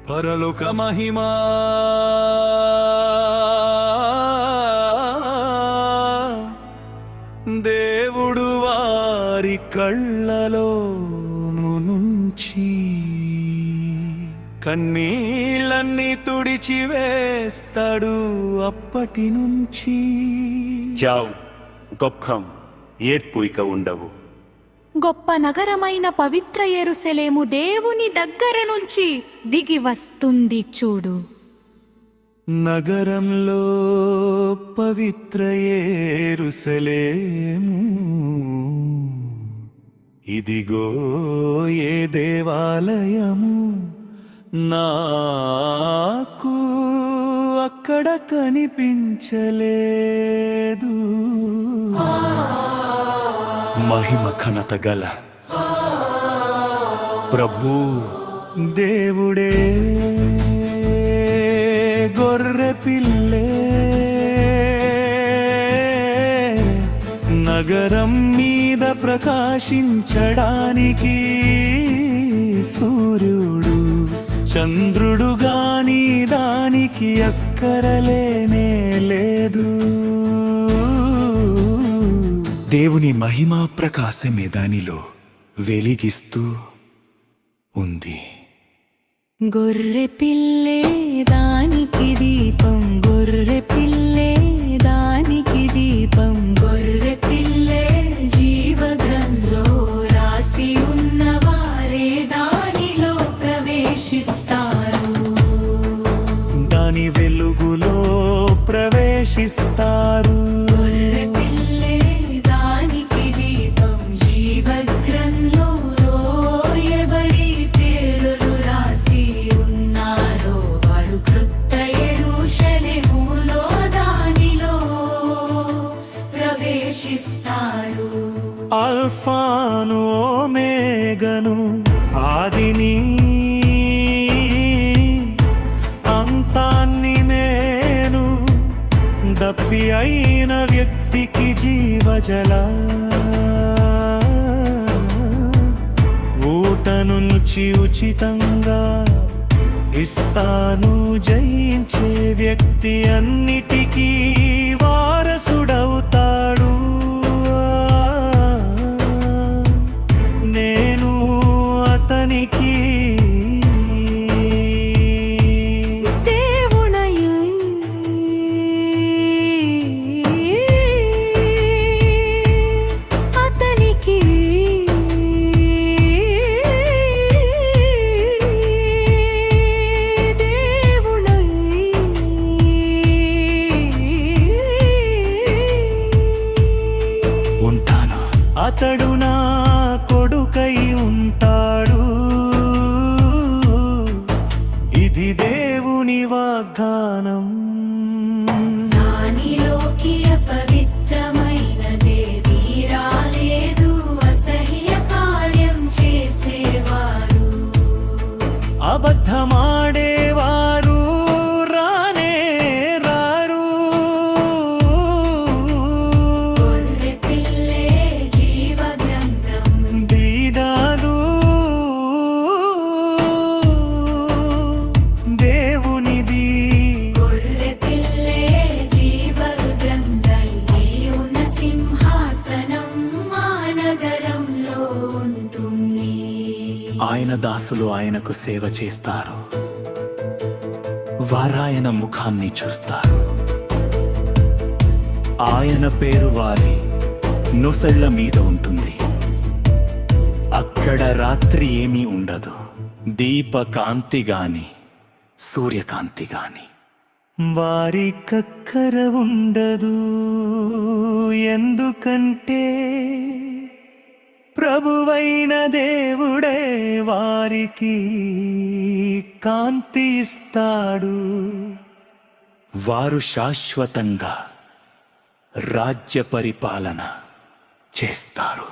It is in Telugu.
పరలోక మహిమా దేవుడు వారి కళ్ళలో నుంచి కన్నీళ్ళన్నీ తుడిచి వేస్తాడు అప్పటి నుంచి. చావు దుఃఖం ఏర్పు ఇక ఉండవు. గొప్ప నగరమైన పవిత్ర యెరూషలేము దేవుని దగ్గర నుంచి దిగి వస్తుంది చూడు. నగరంలో పవిత్ర యెరూషలేము, ఇదిగో ఏ దేవాలయము, నాకు అక్కడ కనిపించలేదు. మహిమ ఘనత గల ప్రభు దేవుడే, గొర్రె పిల్లే నగరం మీద ప్రకాశించడానికి సూర్యుడు చంద్రుడు గాని దానికి అక్కరలేనే లేదు. దేవుని మహిమా ప్రకాశమే దానిలో వెలిగిస్తూ ఉంది. గొర్రె పిల్లే దానికి దీపం, గొర్రె పిల్లే దానికి దీపం, గొర్రె పిల్లే జీవ గ్రంథంలో రాసి ఉన్నవారే దానిలో ప్రవేశిస్తారు. దాని వెలుగులో ప్రవేశిస్తారు. అల్ఫాను ఓమేగను, ఆదిని అంతాన్ని నేను, దప్పి అయిన వ్యక్తికి జీవజల ఊట నుంచి ఉచితంగా ఇస్తాను. జయించే వ్యక్తి అన్నిటికీ వారసుడవుతాడు. నేను అతనికి దేవుడయ్యి అతనికి ఉంటాను. అతడు నా కొడుకై ఉంటాడు. ఇది దేవుని వాగ్దానం. దానిలోకి అపవిత్రమైనదేదీ రాలేదు, అసహ్య కార్యం చేసేవారు, అబద్ధమాడేవారు రానే రారు. గొర్రె పిల్లే జీవ గ్రంథం, బీదాలు దేవునిది. గొర్రె పిల్లే జీవ గ్రంథంలో ఉన్న సింహాసనం మా నగరంలో ఉంటుంది. ఆయన దాసులు ఆయనకు సేవ చేస్తారు, వారాయన ముఖాన్ని చూస్తారు. ఆయన పేరు వారి నొసళ్ళ మీద ఉంటుంది. అక్కడ రాత్రి ఏమీ ఉండదు, దీపకాంతి గాని సూర్యకాంతి గాని. వారి కక్కర ఉండదు, ఎందుకంటే ప్రభువైన దేవుడే వారికి కాంతి ఇస్తాడు. వారు శాశ్వతంగా రాజ్య పరిపాలన చేస్తారు.